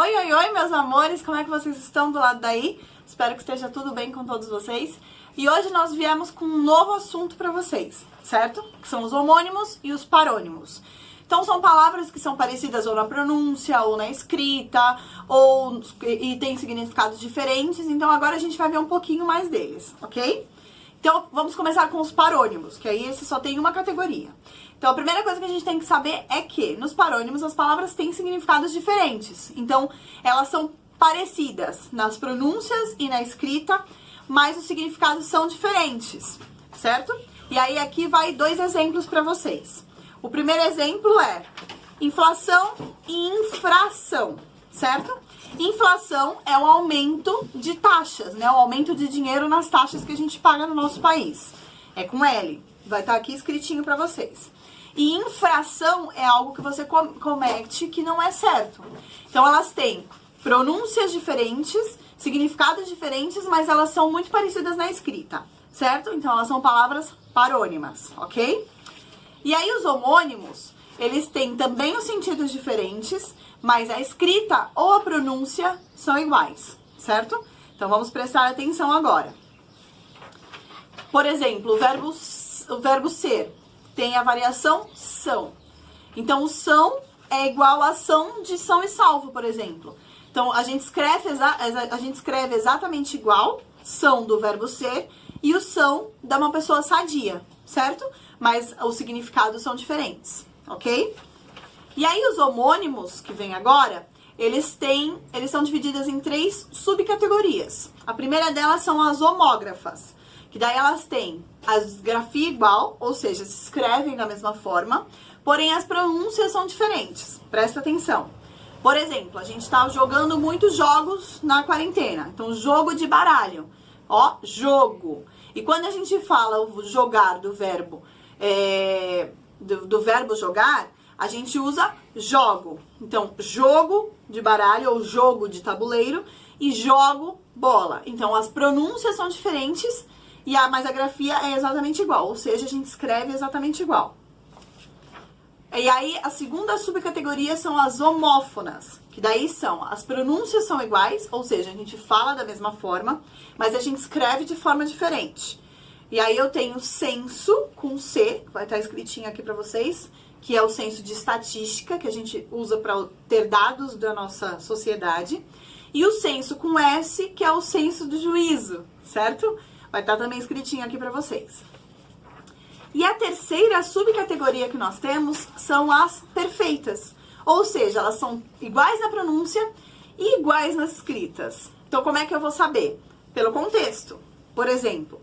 Oi, oi, oi, meus amores, como é que vocês estão do lado daí? Espero que esteja tudo bem com todos vocês. E hoje nós viemos com um novo assunto para vocês, certo? Que são os homônimos e os parônimos. Então são palavras que são parecidas ou na pronúncia, ou na escrita, e têm significados diferentes. Então agora a gente vai ver um pouquinho mais deles, ok? Então vamos começar com os parônimos, que aí esse só tem uma categoria. Então a primeira coisa que a gente tem que saber é que nos parônimos as palavras têm significados diferentes. Então elas são parecidas nas pronúncias e na escrita, mas os significados são diferentes, certo? E aí aqui vai dois exemplos para vocês. O primeiro exemplo é inflação e infração, certo? Inflação é o aumento de taxas, né? O aumento de dinheiro nas taxas que a gente paga no nosso país. É com L, vai estar aqui escritinho para vocês. E infração é algo que você comete que não é certo. Então elas têm pronúncias diferentes, significados diferentes, mas elas são muito parecidas na escrita, certo? Então elas são palavras parônimas, ok? E aí os homônimos, eles têm também os sentidos diferentes, mas a escrita ou a pronúncia são iguais, certo? Então vamos prestar atenção agora. Por exemplo, o verbo ser tem a variação são. Então o são é igual a são de são e salvo, por exemplo. Então a gente escreve exatamente igual, são do verbo ser, e o são de uma pessoa sadia, certo? Mas os significados são diferentes, ok? E aí os homônimos, que vem agora, eles são divididos em 3 subcategorias. A primeira delas são as homógrafas, que daí elas têm a grafia igual, ou seja, se escrevem da mesma forma, porém as pronúncias são diferentes. Presta atenção. Por exemplo, a gente está jogando muitos jogos na quarentena. Então, jogo de baralho. Ó, jogo. E quando a gente fala o jogar do verbo jogar, a gente usa jogo. Então, jogo de baralho ou jogo de tabuleiro e jogo bola. Então, as pronúncias são diferentes, mas a grafia é exatamente igual. Ou seja, a gente escreve exatamente igual. E aí, a segunda subcategoria são as homófonas, que daí as pronúncias são iguais, ou seja, a gente fala da mesma forma, mas a gente escreve de forma diferente. E aí eu tenho censo com C, vai estar escritinho aqui para vocês, que é o censo de estatística, que a gente usa para ter dados da nossa sociedade. E o censo com S, que é o censo do juízo, certo? Vai estar também escritinho aqui para vocês. E a terceira subcategoria que nós temos são as perfeitas. Ou seja, elas são iguais na pronúncia e iguais nas escritas. Então, como é que eu vou saber? Pelo contexto. Por exemplo,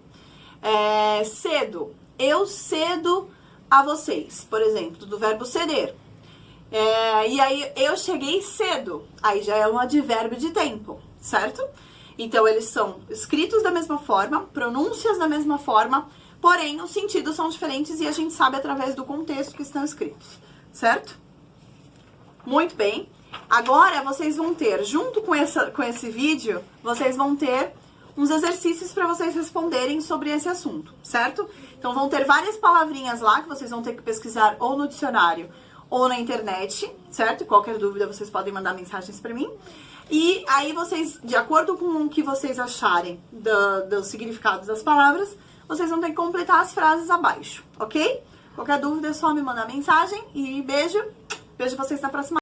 cedo. Eu cedo a vocês. Por exemplo, do verbo ceder. E aí, eu cheguei cedo. Aí já é um advérbio de tempo, certo? Então, eles são escritos da mesma forma, pronúncias da mesma forma, porém, os sentidos são diferentes e a gente sabe através do contexto que estão escritos, certo? Muito bem. Agora, vocês vão ter, junto com esse vídeo, vocês vão ter uns exercícios para vocês responderem sobre esse assunto, certo? Então, vão ter várias palavrinhas lá que vocês vão ter que pesquisar ou no dicionário ou na internet, certo? Qualquer dúvida, vocês podem mandar mensagens para mim. E aí, vocês, de acordo com o que vocês acharem dos significados das palavras, vocês vão ter que completar as frases abaixo, ok? Qualquer dúvida é só me mandar mensagem e beijo. Vejo vocês na próxima.